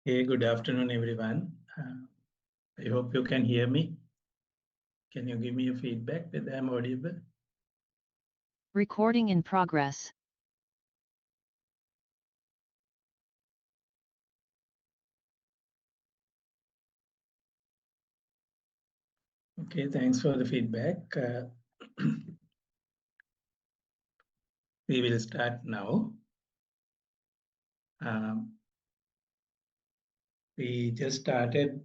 Hey, good afternoon, everyone. I hope you can hear me. Can you give me a feedback whether I'm audible? Recording in progress. Okay, thanks for the feedback. We will start now. We just started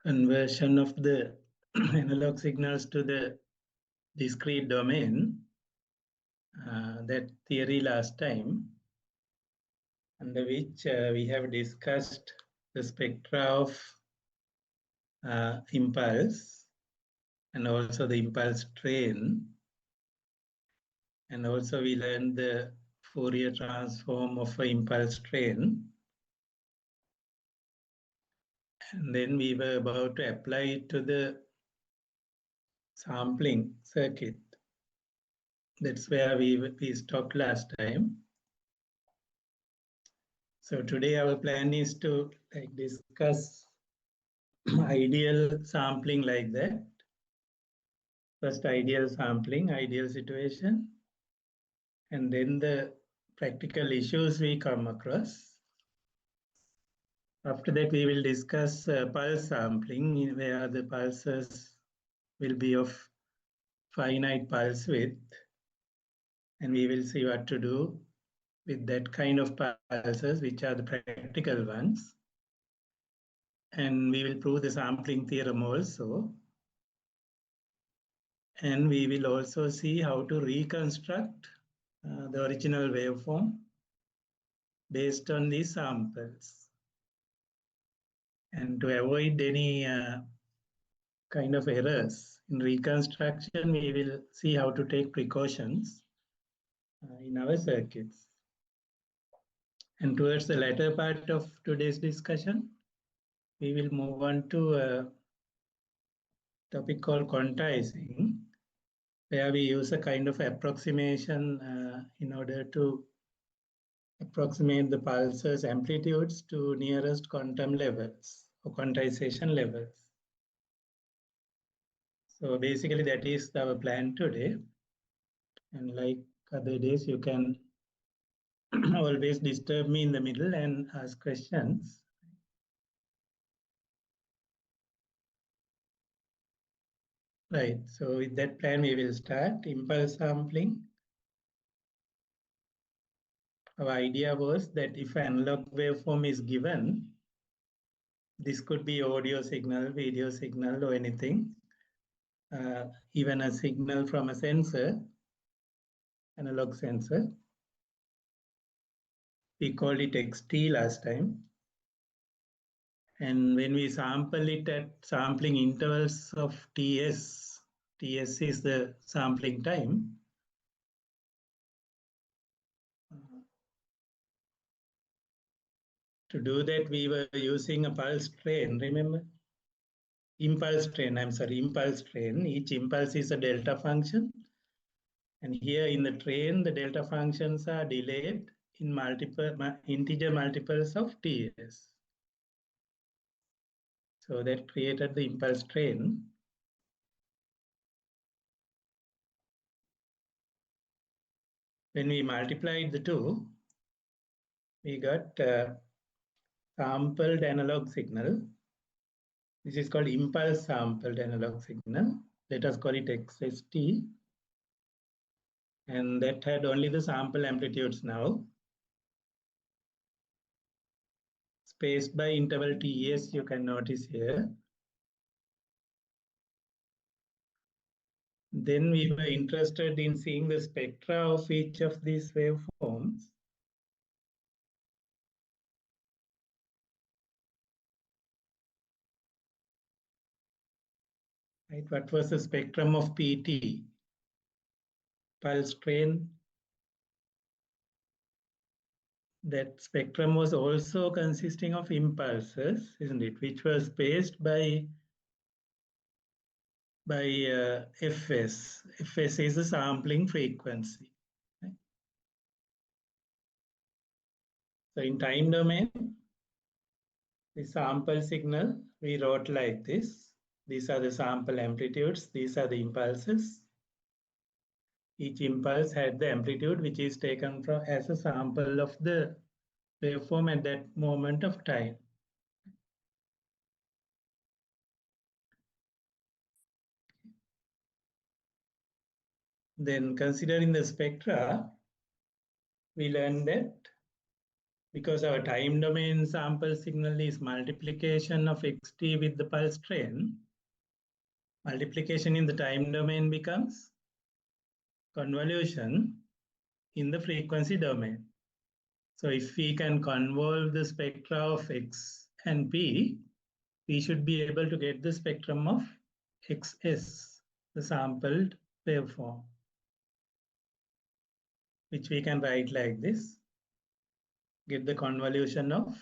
conversion of the analog signals to the discrete domain, that theory last time, under which we have discussed the spectra of impulse and also the impulse train. And also we learned the Fourier transform of an impulse train. And then we were about to apply it to the sampling circuit. That's where we stopped last time. So today our plan is to discuss ideal sampling like that. First ideal sampling, ideal situation, and then the practical issues we come across. After that, we will discuss pulse sampling, where the pulses will be of finite pulse width, and we will see what to do with that kind of pulses, which are the practical ones. And we will prove the sampling theorem also. And we will also see how to reconstruct the original waveform based on these samples. And to avoid any kind of errors in reconstruction, we will see how to take precautions in our circuits. And towards the latter part of today's discussion, we will move on to a topic called quantizing, where we use a kind of approximation in order to approximate the pulses amplitudes to nearest quantum levels or quantization levels. So basically that is our plan today. And like other days, you can always disturb me in the middle and ask questions. Right, so with that plan, we will start impulse sampling. Our idea was that if an analog waveform is given, this could be audio signal, video signal, or anything, even a signal from a sensor, analog sensor. We called it XT last time. And when we sample it at sampling intervals of TS, TS is the sampling time. To do that, we were using a pulse train, remember? Impulse train, impulse train. Each impulse is a delta function. And here in the train, the delta functions are delayed in integer multiples of TS. So that created the impulse train. When we multiplied the two, we got sampled analog signal. This is called impulse sampled analog signal. Let us call it XST. And that had only the sample amplitudes now. Spaced by interval TS, you can notice here. Then we were interested in seeing the spectra of each of these waveforms. Right, what was the spectrum of PT? Pulse train. That spectrum was also consisting of impulses, isn't it? Which was spaced by Fs. Fs is the sampling frequency. Right? So in time domain, the sample signal we wrote like this. These are the sample amplitudes. These are the impulses. Each impulse had the amplitude which is taken from as a sample of the waveform at that moment of time. Then considering the spectra, we learned that because our time domain sample signal is multiplication of xt with the pulse train, multiplication in the time domain becomes convolution in the frequency domain. So if we can convolve the spectra of x and p, we should be able to get the spectrum of xs, the sampled waveform, which we can write like this. Get the convolution of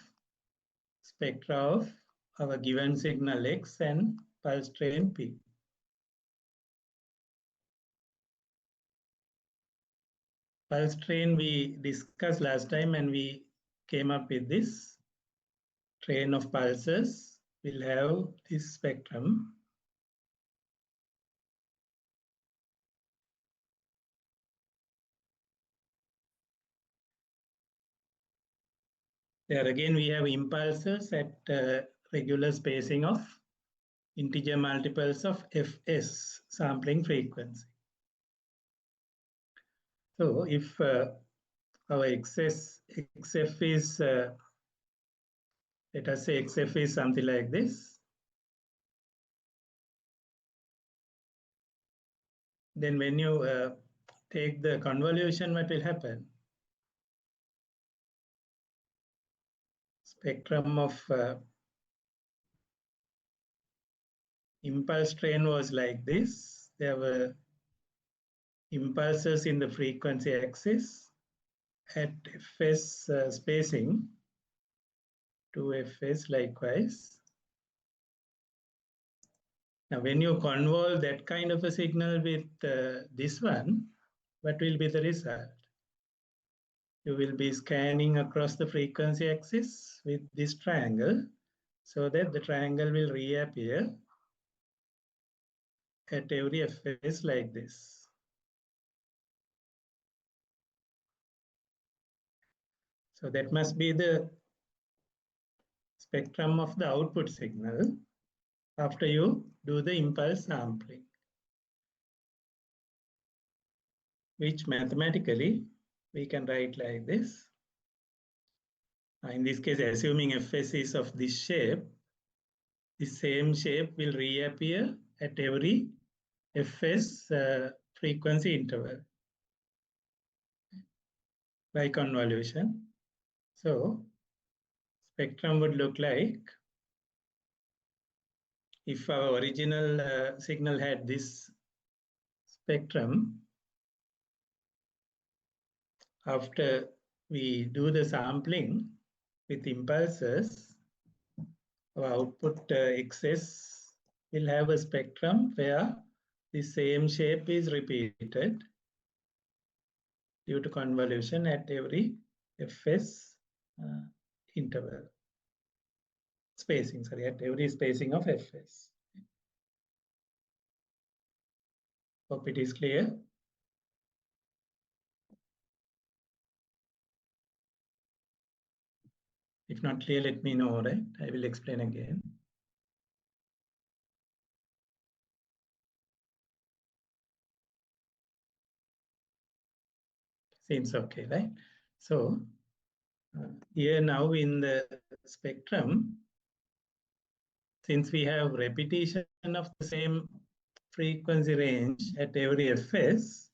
spectra of our given signal x and pulse train p. Pulse train we discussed last time and we came up with this train of pulses will have this spectrum. There again we have impulses at regular spacing of integer multiples of fs sampling frequency. So if our xf is, let us say xf is something like this, then when you take the convolution, what will happen? Spectrum of impulse train was like this. There were impulses in the frequency axis at fs spacing, 2fs likewise. Now, when you convolve that kind of a signal with this one, what will be the result? You will be scanning across the frequency axis with this triangle so that the triangle will reappear at every fs like this. So that must be the spectrum of the output signal after you do the impulse sampling, which mathematically we can write like this. In this case, assuming fs is of this shape, the same shape will reappear at every fs frequency interval by convolution. So spectrum would look like, if our original signal had this spectrum, after we do the sampling with impulses, our output xs will have a spectrum where the same shape is repeated due to convolution at every fs interval spacing, sorry, at every spacing of fs. Hope it is clear. If not clear, let me know, right? I will explain again. Seems okay, right? So here now in the spectrum, since we have repetition of the same frequency range at every fs,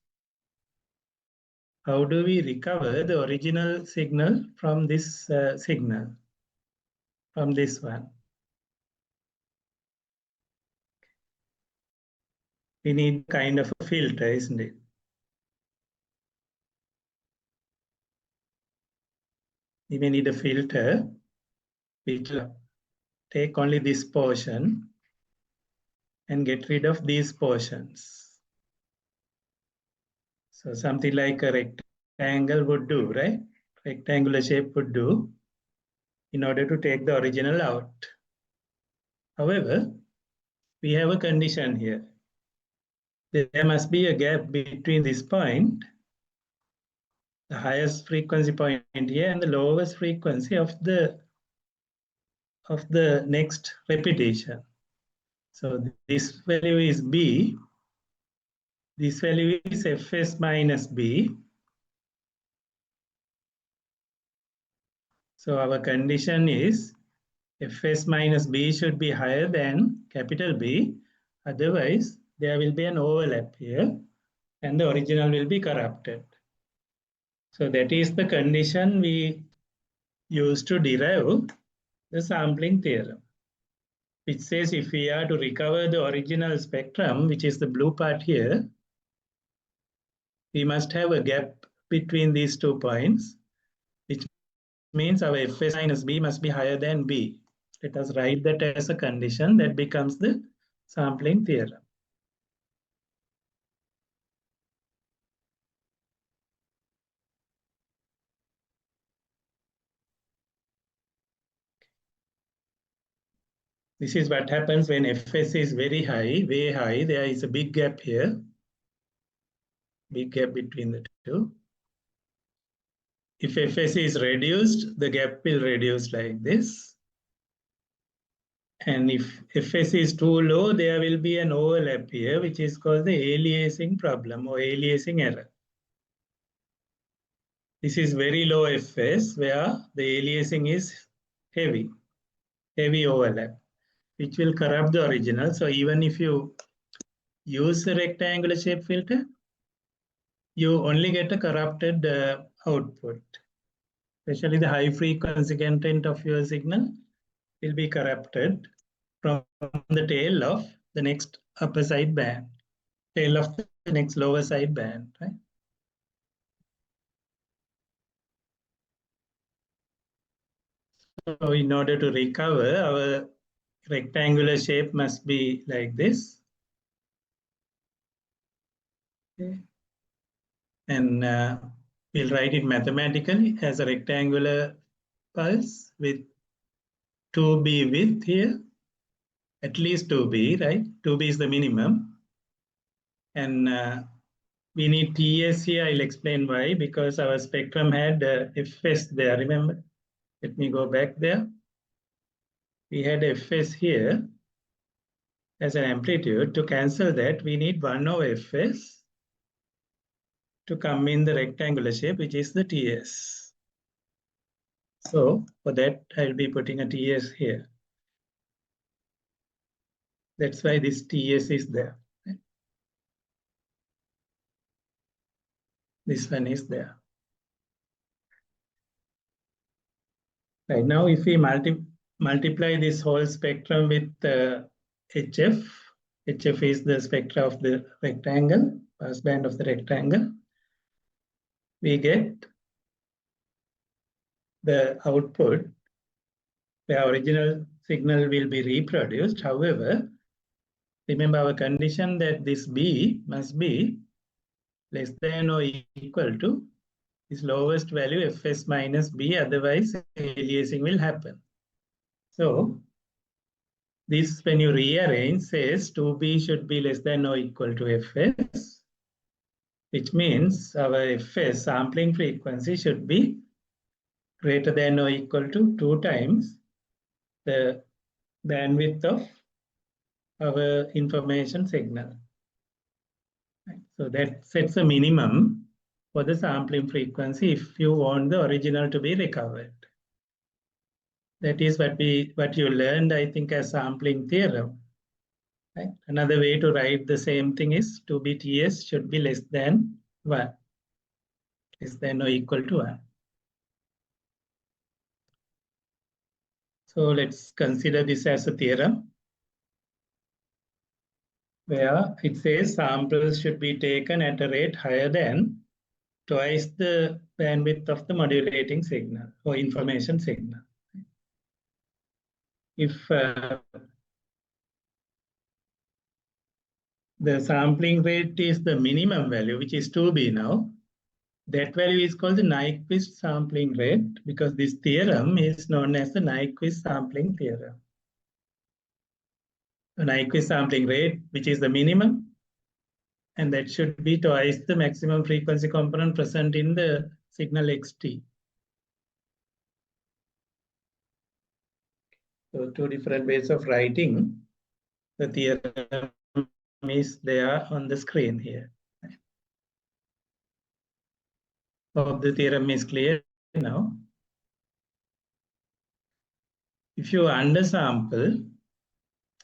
how do we recover the original signal from this signal, from this one? We need kind of a filter, isn't it? We may need a filter which will take only this portion and get rid of these portions. So something like a rectangle would do, right? rectangular shape would do in order to take the original out. However, we have a condition here. There must be a gap between this point, the highest frequency point here, and the lowest frequency of the next repetition. So this value is B. This value is Fs minus B. So our condition is Fs minus B should be higher than capital B. Otherwise, there will be an overlap here and the original will be corrupted. So that is the condition we use to derive the sampling theorem, which says if we are to recover the original spectrum, which is the blue part here, we must have a gap between these 2 points, which means our Fs minus B must be higher than B. Let us write that as a condition that becomes the sampling theorem. This is what happens when Fs is very high, way high. There is a big gap here, big gap between the two. If Fs is reduced, the gap will reduce like this. And if Fs is too low, there will be an overlap here, which is called the aliasing problem or aliasing error. This is very low Fs where the aliasing is heavy overlap, which will corrupt the original. So even if you use a rectangular shape filter, you only get a corrupted output. Especially the high frequency content of your signal will be corrupted from the tail of the next upper side band, tail of the next lower side band, right? So in order to recover, our rectangular shape must be like this. Okay. And we'll write it mathematically as a rectangular pulse with 2b width here, at least 2b, right? 2b is the minimum. And we need TS here. I'll explain why, because our spectrum had Fs there, remember? Let me go back there. We had Fs here as an amplitude. To cancel that, we need 1 over Fs to come in the rectangular shape, which is the TS. So for that, I'll be putting a TS here. That's why this TS is there. This one is there. Right now, if we multiply this whole spectrum with HF, HF is the spectra of the rectangle, passband of the rectangle, we get the output. The original signal will be reproduced. However, remember our condition that this B must be less than or equal to this lowest value Fs minus B, otherwise aliasing will happen. So this, when you rearrange, says 2B should be less than or equal to Fs, which means our Fs sampling frequency should be greater than or equal to 2 times the bandwidth of our information signal. So that sets a minimum for the sampling frequency if you want the original to be recovered. That is what you learned, I think, as sampling theorem. Right? Another way to write the same thing is 2b TS should be less than 1, less than or equal to 1. So let's consider this as a theorem where it says samples should be taken at a rate higher than twice the bandwidth of the modulating signal or information signal. If the sampling rate is the minimum value, which is 2b now, That value is called the Nyquist sampling rate because this theorem is known as the Nyquist sampling theorem. The Nyquist sampling rate, which is the minimum, and that should be twice the maximum frequency component present in the signal xt. So two different ways of writing the theorem is there on the screen here. Hope the theorem is clear now. If you undersample,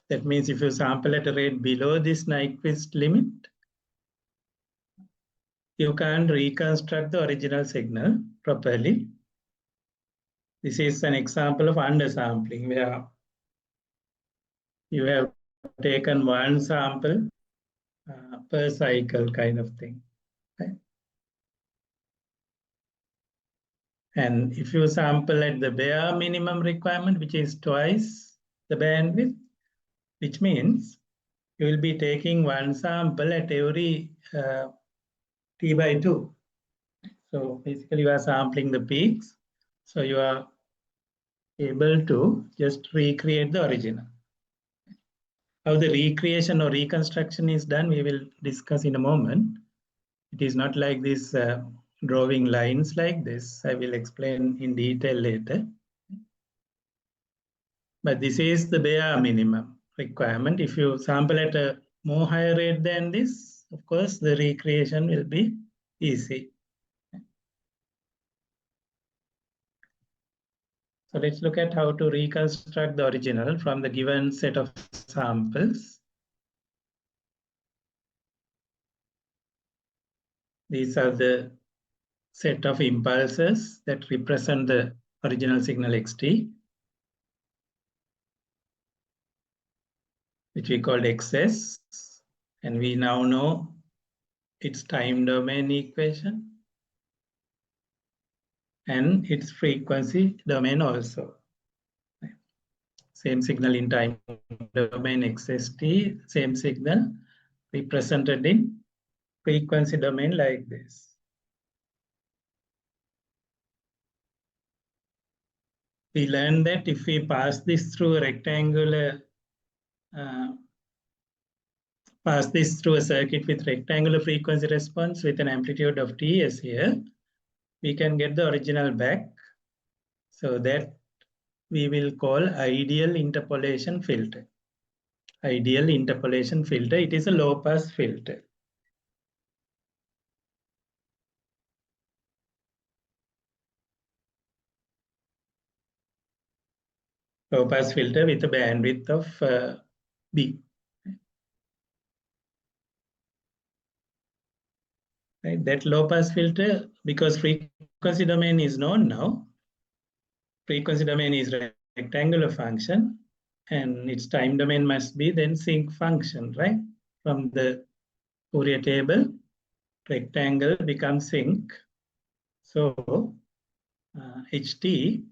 that means if you sample at a rate below this Nyquist limit, you can't reconstruct the original signal properly. This is an example of undersampling where you have taken one sample per cycle kind of thing. Right? And if you sample at the bare minimum requirement, which is twice the bandwidth, which means you will be taking one sample at every T/2. So basically you are sampling the peaks. So you are able to just recreate the original. How the recreation or reconstruction is done, we will discuss in a moment. It is not like this drawing lines like this. I will explain in detail later. But this is the bare minimum requirement. If you sample at a more higher rate than this, of course, the recreation will be easy. So let's look at how to reconstruct the original from the given set of samples. These are the set of impulses that represent the original signal xt, which we called xs. And we now know its time domain equation and its frequency domain also. Same signal in time domain xst, same signal represented in frequency domain like this. We learned that if we pass this through a rectangular, pass this through a circuit with rectangular frequency response with an amplitude of Ts here, we can get the original back. So that we will call ideal interpolation filter. Ideal interpolation filter, it is a low pass filter. Low pass filter with a bandwidth of B. Right? That low pass filter, because frequency domain is known now, frequency domain is rectangular function, and its time domain must be then sinc function, right? From the Fourier table, rectangle becomes sinc. So HT,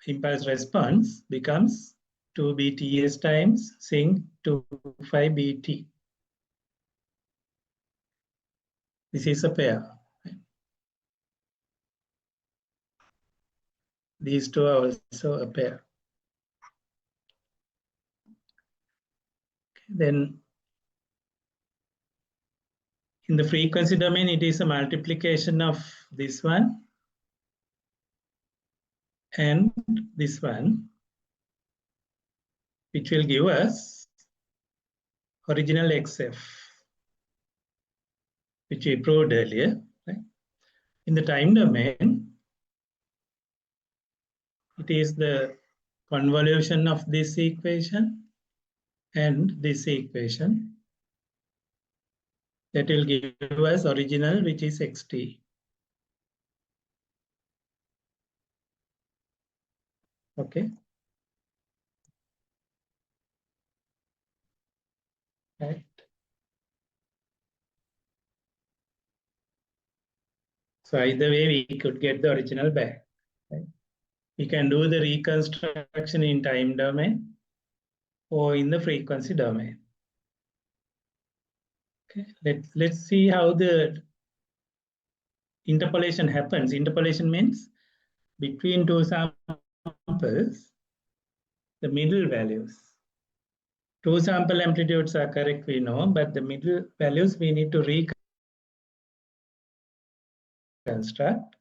impulse response, becomes 2BTS times sinc 25BT. This is a pair. These two are also a pair. Then in the frequency domain, it is a multiplication of this one and this one, which will give us original XF, which we proved earlier. Right? In the time domain, it is the convolution of this equation and this equation that will give us original, which is xt. Okay. Right. So either way, we could get the original back. Right? We can do the reconstruction in time domain or in the frequency domain. Okay. Let's see how the interpolation happens. Interpolation means between two samples, the middle values. Two sample amplitudes are correct, we know, but the middle values we need to reconstruct.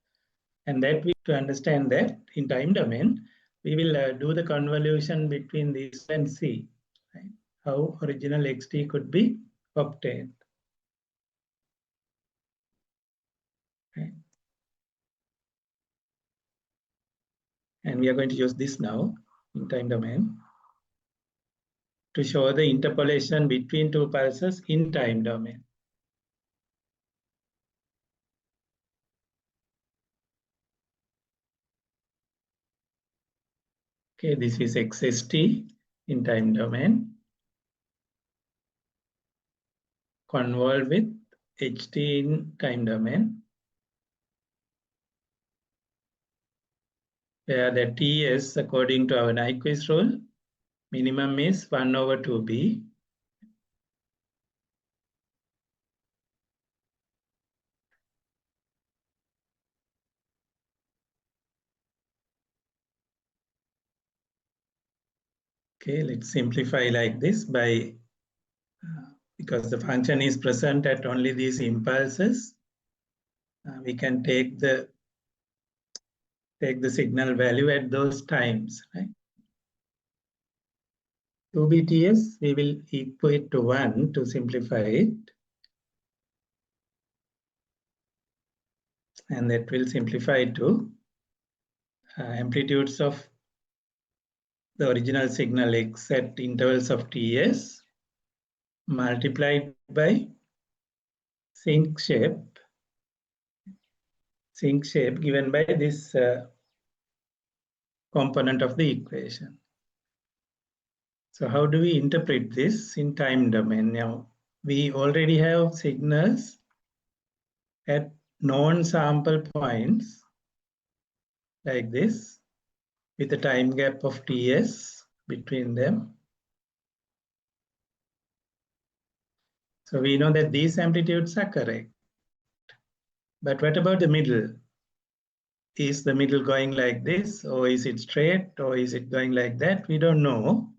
And that we to understand that in time domain, we will do the convolution between these and see, right? How original xt could be obtained. Right? And we are going to use this now in time domain to show the interpolation between two pulses in time domain. Okay, this is XST in time domain. Convolve with HT in time domain, where the TS, according to our Nyquist rule, minimum is 1 over 2b. Okay, let's simplify like this by, because the function is present at only these impulses, we can take the signal value at those times, right? 2bts, we will equate to 1 to simplify it. And that will simplify to amplitudes of the original signal x at intervals of ts multiplied by sinc shape given by this component of the equation. So how do we interpret this in time domain? Now, we already have signals at known sample points like this with a time gap of ts between them. So we know that these amplitudes are correct. But what about the middle? Is the middle going like this, or is it straight, or is it going like that? We don't know.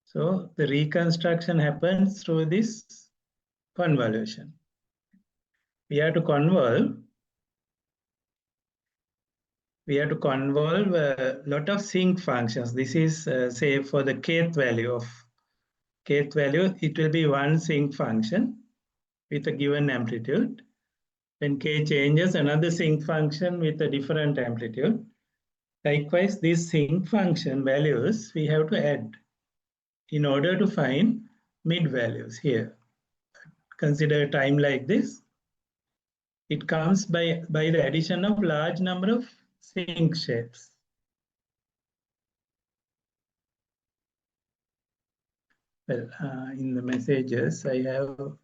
So the reconstruction happens through this convolution. We have to convolve. We have to convolve a lot of sinc functions. This is, say, for the kth value, it will be one sinc function with a given amplitude. When k changes, another sinc function with a different amplitude. Likewise, these sinc function values we have to add in order to find mid values here. Consider a time like this. It comes by the addition of large number of sinc shapes. Well, in the messages I have,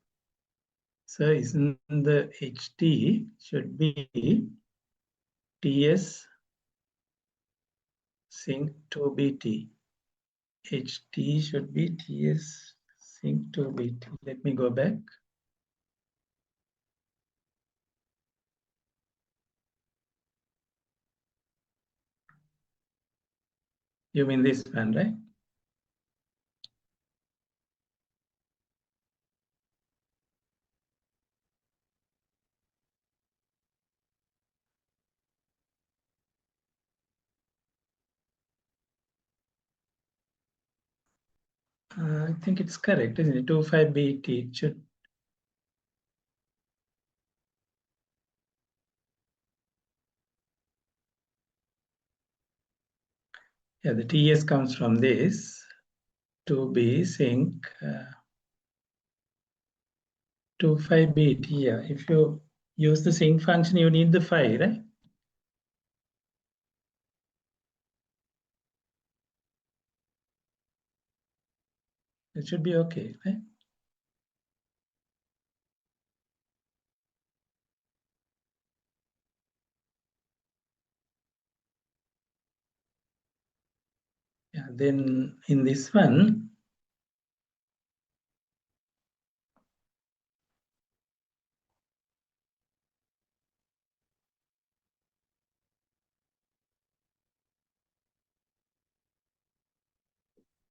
so isn't the HT should be TS sync to BT. HT should be TS sync to BT. Let me go back. You mean this one, right? I think it's correct, isn't it? 25BT. It should. Yeah, the TS comes from this. 2B sync 25BT. Yeah, if you use the sync function, you need the 5, right? It should be okay, right? Yeah, then in this one,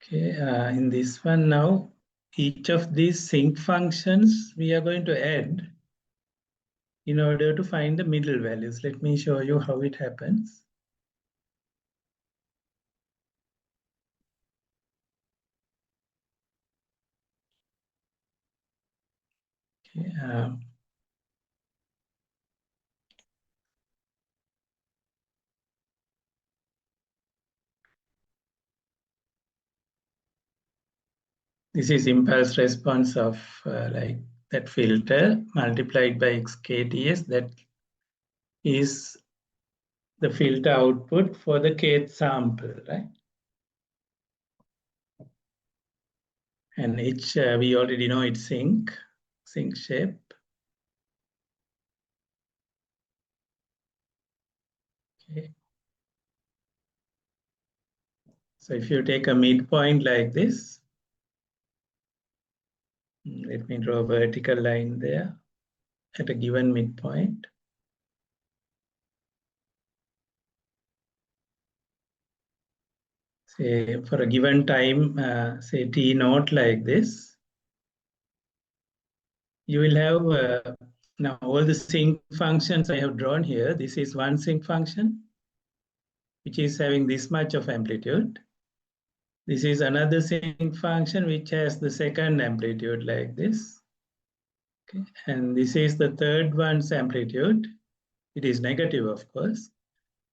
Okay, in this one now, each of these sinc functions we are going to add in order to find the middle values. Let me show you how it happens. Okay, this is impulse response of like that filter multiplied by xkts. That is the filter output for the kth sample, right? And each we already know it's sinc shape. Okay. So if you take a midpoint like this, let me draw a vertical line there at a given midpoint. Say for a given time, say t naught like this, you will have now all the sinc functions I have drawn here. This is one sinc function, which is having this much of amplitude. This is another sinc function, which has the second amplitude like this. Okay. And this is the third one's amplitude. It is negative, of course.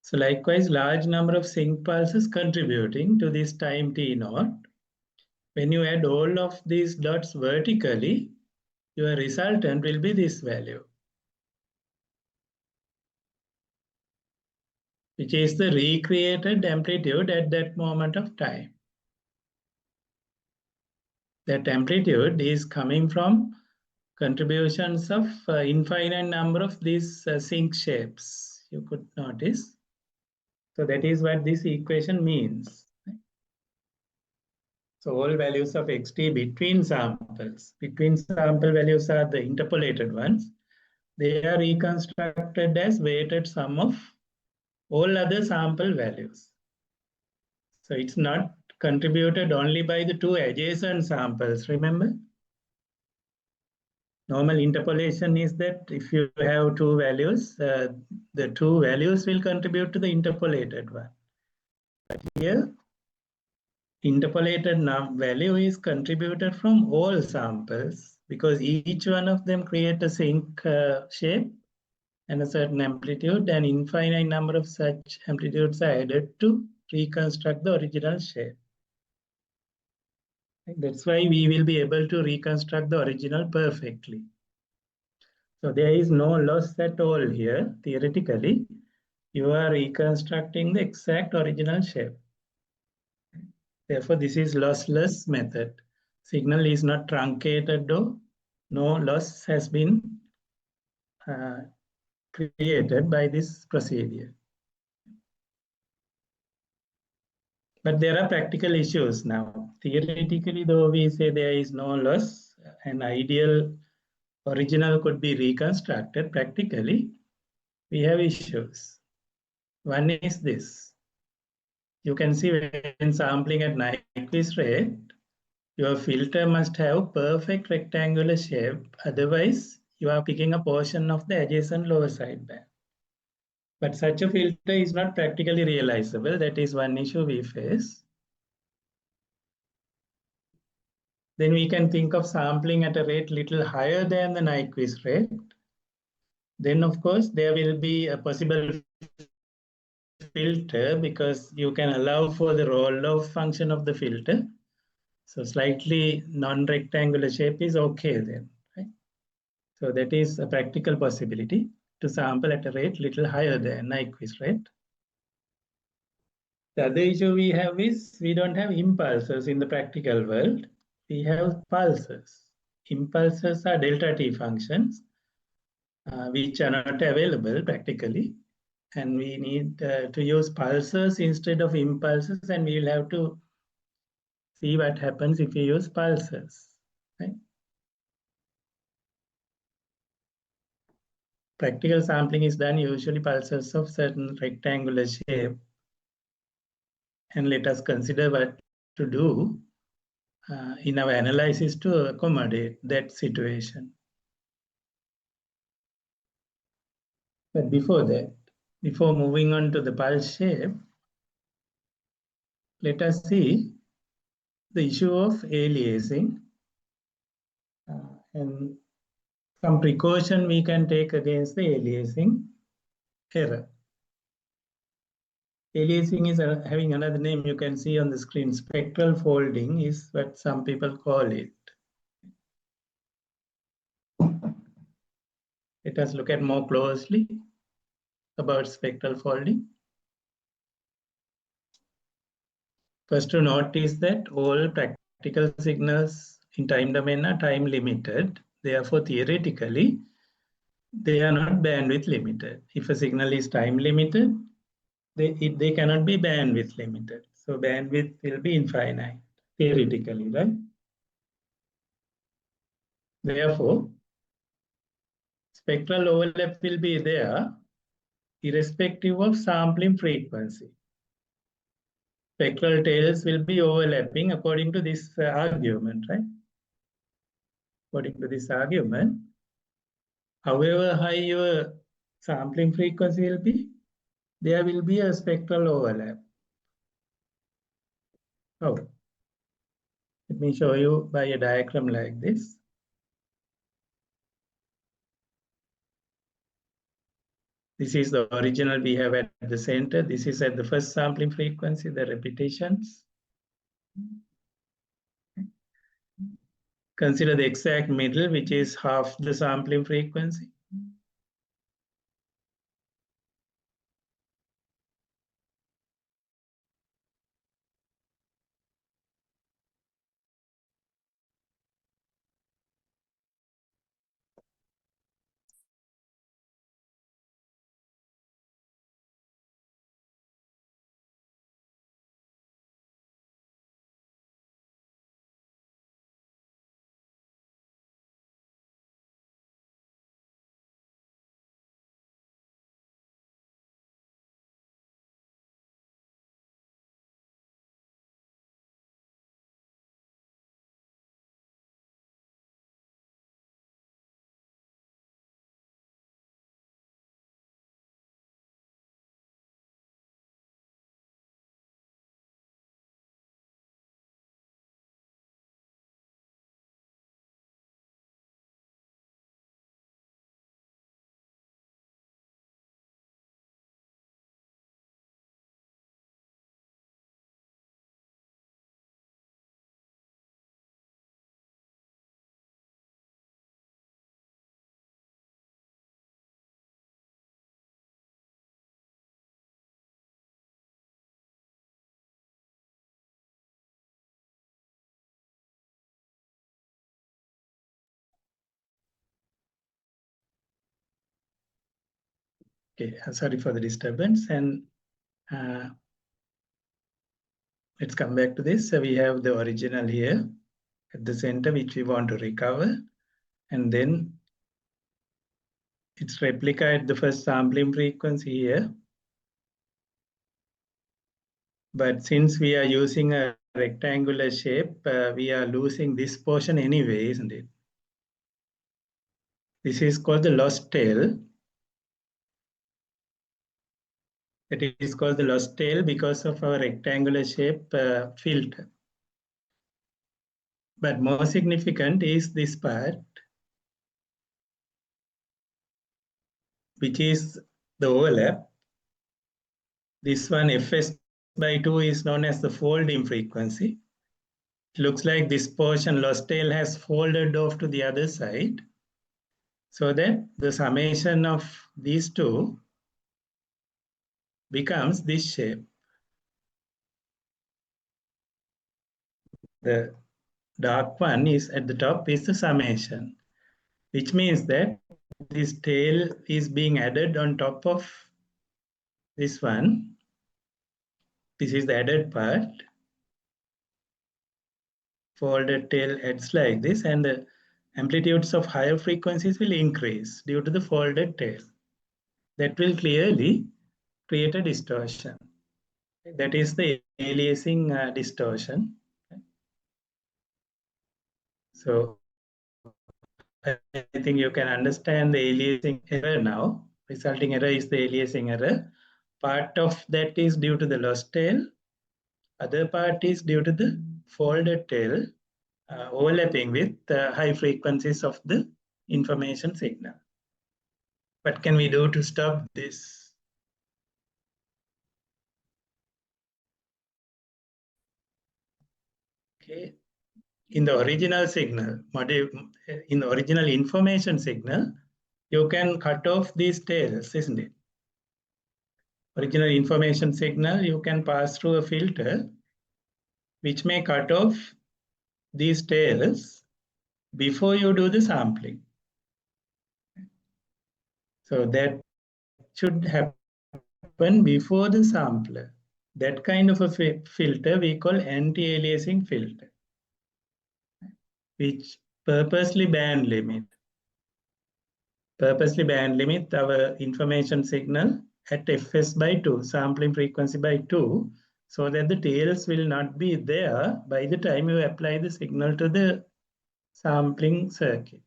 So likewise, large number of sinc pulses contributing to this time t naught. When you add all of these dots vertically, your resultant will be this value, which is the recreated amplitude at that moment of time. That amplitude is coming from contributions of infinite number of these sinc shapes, you could notice. So that is what this equation means. So all values of xt between samples values are the interpolated ones. They are reconstructed as weighted sum of all other sample values. So it's not contributed only by the two adjacent samples, remember? Normal interpolation is that if you have two values, the two values will contribute to the interpolated one. But here, interpolated value is contributed from all samples because each one of them create a sinc shape and a certain amplitude, and infinite number of such amplitudes are added to reconstruct the original shape. That's why we will be able to reconstruct the original perfectly. So there is no loss at all here. Theoretically, you are reconstructing the exact original shape. Therefore, this is lossless method. Signal is not truncated though. No loss has been created by this procedure. But there are practical issues now. Theoretically, though we say there is no loss, an ideal original could be reconstructed. Practically, we have issues. One is this. You can see when sampling at Nyquist rate, your filter must have perfect rectangular shape. Otherwise, you are picking a portion of the adjacent lower sideband. But such a filter is not practically realizable. That is one issue we face. Then we can think of sampling at a rate little higher than the Nyquist rate. Then, of course, there will be a possible filter because you can allow for the roll-off function of the filter. So slightly non-rectangular shape is okay then, right? So that is a practical possibility to sample at a rate little higher than Nyquist rate. The other issue we have is we don't have impulses in the practical world. We have pulses. Impulses are delta t functions, which are not available practically. And we need to use pulses instead of impulses, and we will have to see what happens if we use pulses, right? Practical sampling is done usually pulses of certain rectangular shape. And let us consider what to do in our analysis to accommodate that situation. But before that, before moving on to the pulse shape, let us see the issue of aliasing and some precaution we can take against the aliasing error. Aliasing is having another name you can see on the screen. Spectral folding is what some people call it. Let us look at more closely about spectral folding. First to note is that all practical signals in time domain are time limited. Therefore, theoretically, they are not bandwidth limited. If a signal is time limited, they cannot be bandwidth limited. So bandwidth will be infinite, theoretically, right? Therefore, spectral overlap will be there irrespective of sampling frequency. Spectral tails will be overlapping according to this argument, right? According to this argument, however high your sampling frequency will be, there will be a spectral overlap. Oh, let me show you by a diagram like this. This is the original we have at the center. This is at the first sampling frequency, the repetitions. Consider the exact middle, which is half the sampling frequency. Okay, sorry for the disturbance. And let's come back to this. So we have the original here at the center, which we want to recover. And then its replica at the first sampling frequency here. But since we are using a rectangular shape, we are losing this portion anyway, isn't it? This is called the lost tail. It is called the lost tail because of our rectangular shape filter. But more significant is this part, which is the overlap. This one, Fs by 2, is known as the folding frequency. It looks like this portion, lost tail, has folded off to the other side, so that the summation of these two becomes this shape. The dark one is at the top is the summation, which means that this tail is being added on top of this one. This is the added part. Folded tail adds like this, and the amplitudes of higher frequencies will increase due to the folded tail. That will clearly create a distortion. That is the aliasing distortion. So I think you can understand the aliasing error now. Resulting error is the aliasing error. Part of that is due to the lost tail. Other part is due to the folded tail overlapping with the high frequencies of the information signal. What can we do to stop this? Okay. In the original signal, in the original information signal, you can cut off these tails, isn't it? Original information signal, you can pass through a filter which may cut off these tails before you do the sampling. So that should happen before the sampler. That kind of a filter we call anti-aliasing filter, which purposely band limit our information signal at fs by 2, sampling frequency by 2, so that the tails will not be there by the time you apply the signal to the sampling circuit.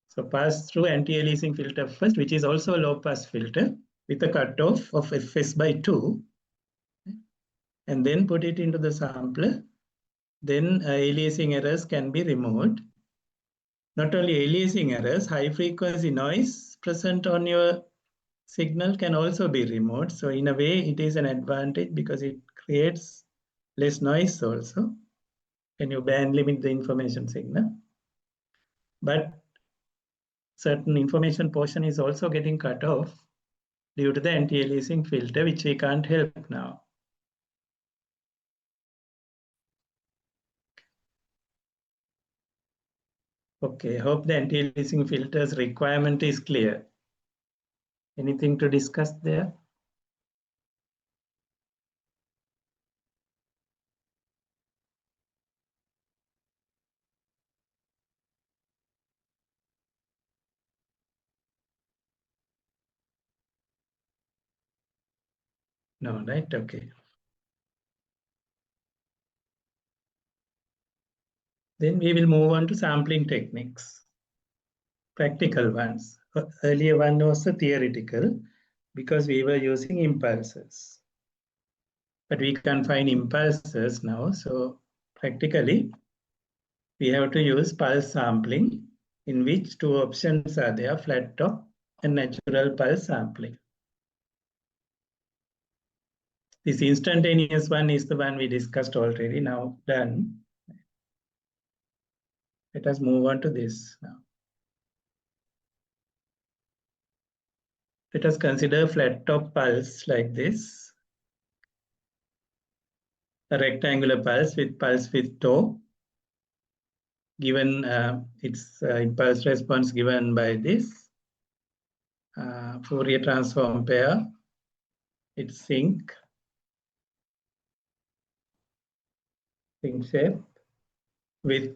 So pass through anti-aliasing filter first, which is also a low-pass filter with a cutoff of fs by 2, and then put it into the sampler. Then aliasing errors can be removed. Not only aliasing errors, high frequency noise present on your signal can also be removed. So in a way, it is an advantage because it creates less noise also when you band limit the information signal. But certain information portion is also getting cut off due to the anti-aliasing filter, which we can't help now. Okay, hope the anti-aliasing filters requirement is clear. Anything to discuss there? No, right? Okay. Then we will move on to sampling techniques, practical ones. Earlier one was the theoretical because we were using impulses. But we can't find impulses now. So practically, we have to use pulse sampling, in which two options are there, flat top and natural pulse sampling. This instantaneous one is the one we discussed already, now done. Let us move on to this now. Let us consider flat top pulse like this. A rectangular pulse with toe, given its impulse response given by this Fourier transform pair, its sync shape with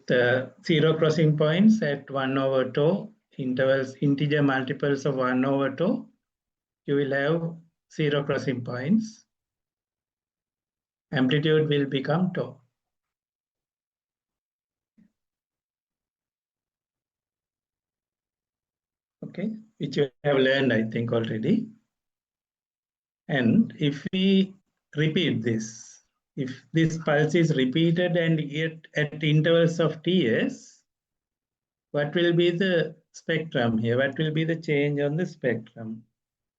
zero crossing points at 1 over tau, integer multiples of 1 over tau, you will have zero crossing points. Amplitude will become tau. Okay, which you have learned, I think, already. And if we repeat this, if this pulse is repeated and yet at intervals of Ts, what will be the spectrum here? What will be the change on the spectrum?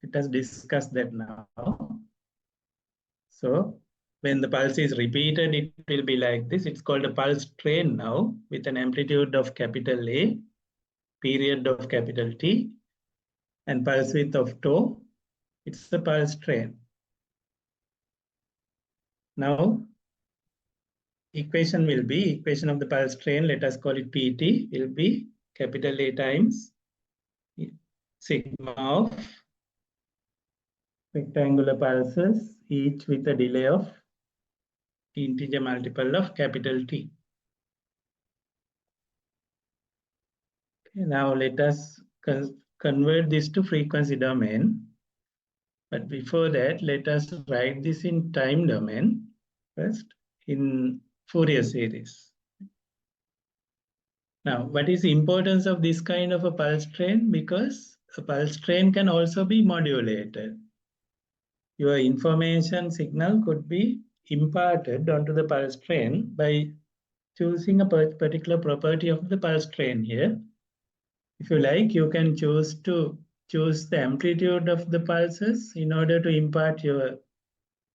Let us discuss that now. So when the pulse is repeated, it will be like this. It's called a pulse train now with an amplitude of capital A, period of capital T, and pulse width of tau. It's the pulse train. Now, equation of the pulse train, let us call it PT, will be capital A times sigma of rectangular pulses, each with a delay of integer multiple of capital T. Okay, now let us convert this to frequency domain. But before that, let us write this in time domain first in Fourier series. Now, what is the importance of this kind of a pulse train? Because a pulse train can also be modulated. Your information signal could be imparted onto the pulse train by choosing a particular property of the pulse train here. If you like, you can choose the amplitude of the pulses in order to impart your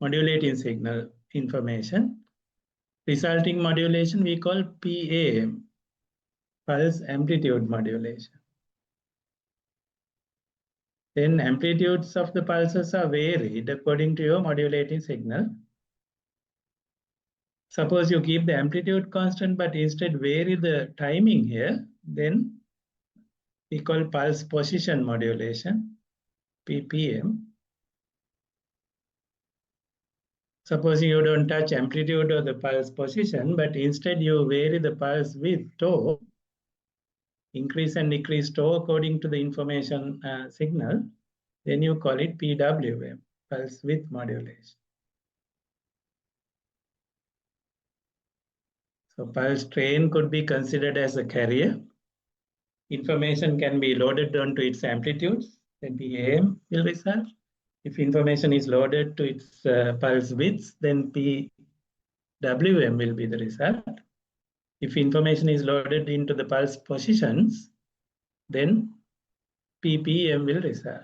modulating signal information. Resulting modulation we call PAM, pulse amplitude modulation. Then amplitudes of the pulses are varied according to your modulating signal. Suppose you keep the amplitude constant, but instead vary the timing here, then we call pulse position modulation, PPM. Suppose you don't touch amplitude or the pulse position, but instead you vary the pulse width, tau, increase and decrease tau according to the information signal, then you call it PWM, pulse width modulation. So pulse train could be considered as a carrier. Information can be loaded onto its amplitudes, then PAM will result. If information is loaded to its pulse widths, then PWM will be the result. If information is loaded into the pulse positions, then PPM will result.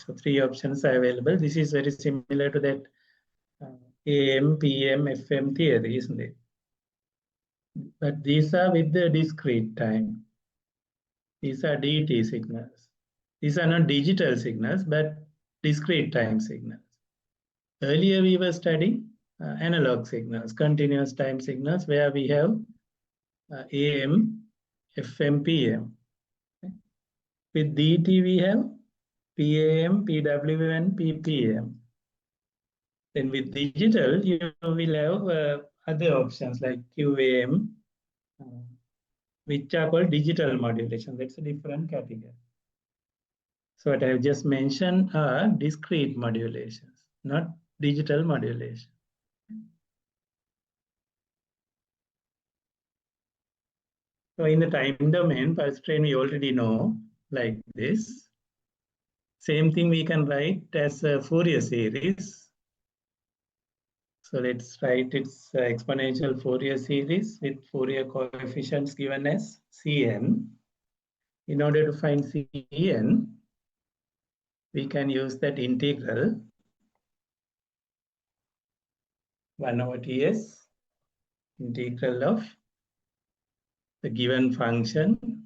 So 3 options are available. This is very similar to that AM, PM, FM theory, isn't it? But these are with the discrete time. These are DT signals. These are not digital signals, but discrete time signals. Earlier, we were studying analog signals, continuous time signals, where we have AM, FM, PM. Okay. With DT, we have PAM, PWM, and PPM. Then with digital, you will have other options like QAM, which are called digital modulation. That's a different category. So what I have just mentioned are discrete modulations, not digital modulation. So in the time domain, pulse train we already know like this. Same thing we can write as a Fourier series. So let's write its exponential Fourier series with Fourier coefficients given as Cn. In order to find Cn, we can use that integral 1 over Ts, integral of the given function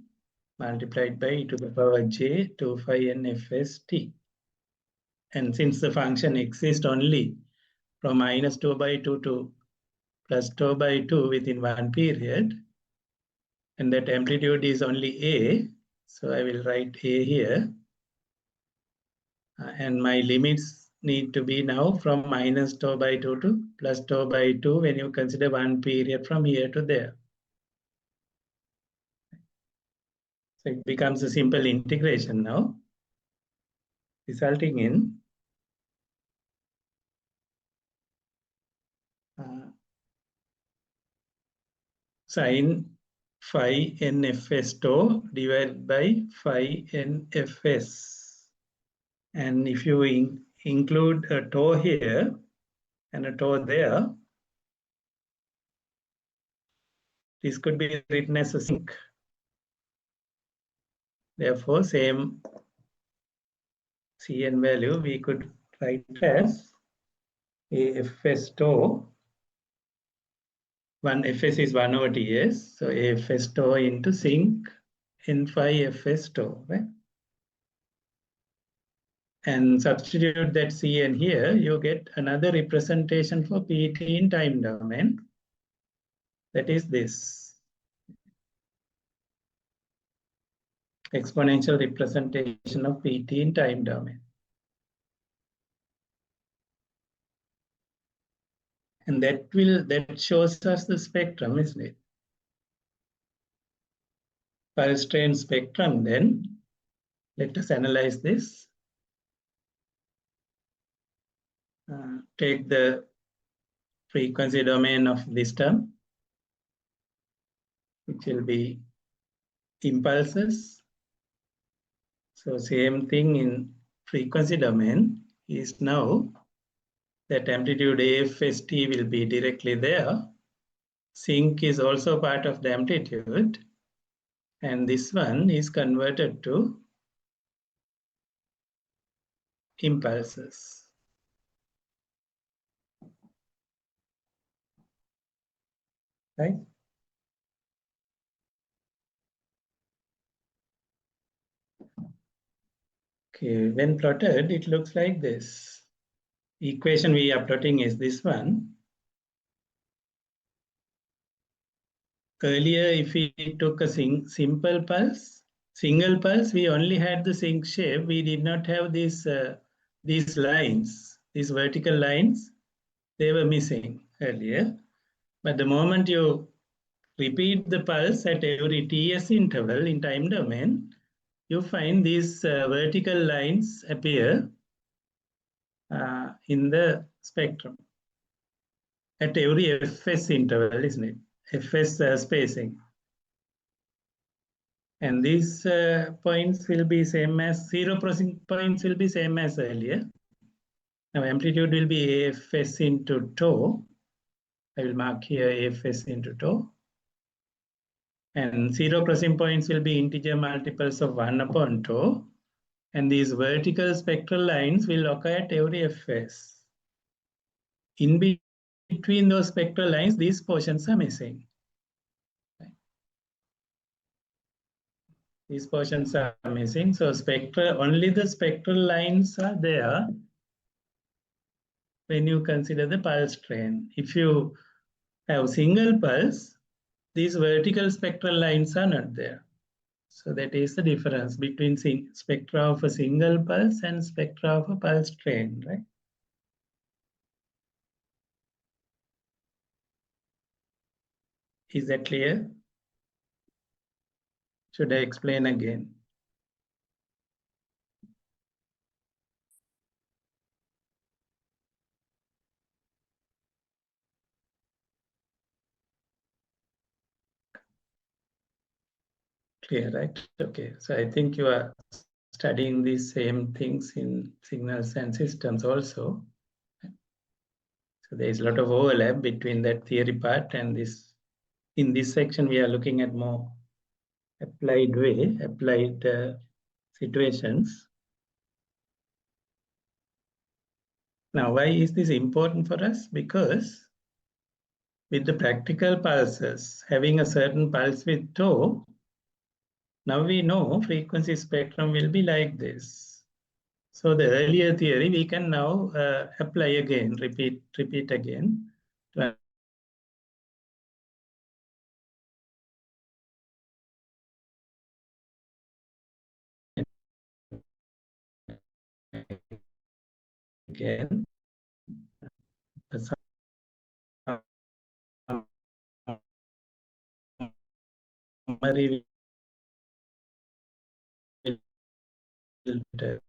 multiplied by e to the power j 2 phi n fs t. And since the function exists only from minus 2 by 2 to plus 2 by 2 within one period, and that amplitude is only a, so I will write a here. And my limits need to be now from minus tau by 2 to plus tau by 2 when you consider one period from here to there. So it becomes a simple integration now, resulting in sin phi nfs tau divided by phi nfs. And if you include a tau here and a tau there, this could be written as a sinc. Therefore, same Cn value we could write as AFS tau. One Fs is 1 over Ts, so AFS tau into sinc n phi Fs tau, right? And substitute that Cn here, you get another representation for Pt in time domain. That is this exponential representation of Pt in time domain. And that shows us the spectrum, isn't it? Pulse train spectrum, then let us analyze this. Take the frequency domain of this term, which which will be impulses. So same thing in frequency domain is now that amplitude AFST will be directly there. Sync is also part of the amplitude. And this one is converted to impulses. Right? Okay, when plotted, it looks like this. Equation we are plotting is this one. Earlier, if we took a simple pulse, single pulse, we only had the sync shape. We did not have these lines, these vertical lines. They were missing earlier. But the moment you repeat the pulse at every TS interval in time domain, you find these vertical lines appear in the spectrum at every Fs interval, isn't it? Fs spacing. And these points will be same as 0 points will be same as earlier. Now amplitude will be AFS into tau. I will mark here AFS into tau. And 0 crossing points will be integer multiples of 1 upon tau. And these vertical spectral lines will occur at every Fs. In between those spectral lines, these portions are missing. These portions are missing. So only the spectral lines are there when you consider the pulse train. If you have single pulse, these vertical spectral lines are not there. So that is the difference between spectra of a single pulse and spectra of a pulse train, right? Is that clear? Should I explain again? Clear, right? Okay, so I think you are studying these same things in signals and systems also. So there is a lot of overlap between that theory part and this. In this section, we are looking at more applied way, applied situations. Now, why is this important for us? Because with the practical pulses, having a certain pulse with tau, now we know frequency spectrum will be like this. So the earlier theory we can now apply again, repeat again. Again, the summary will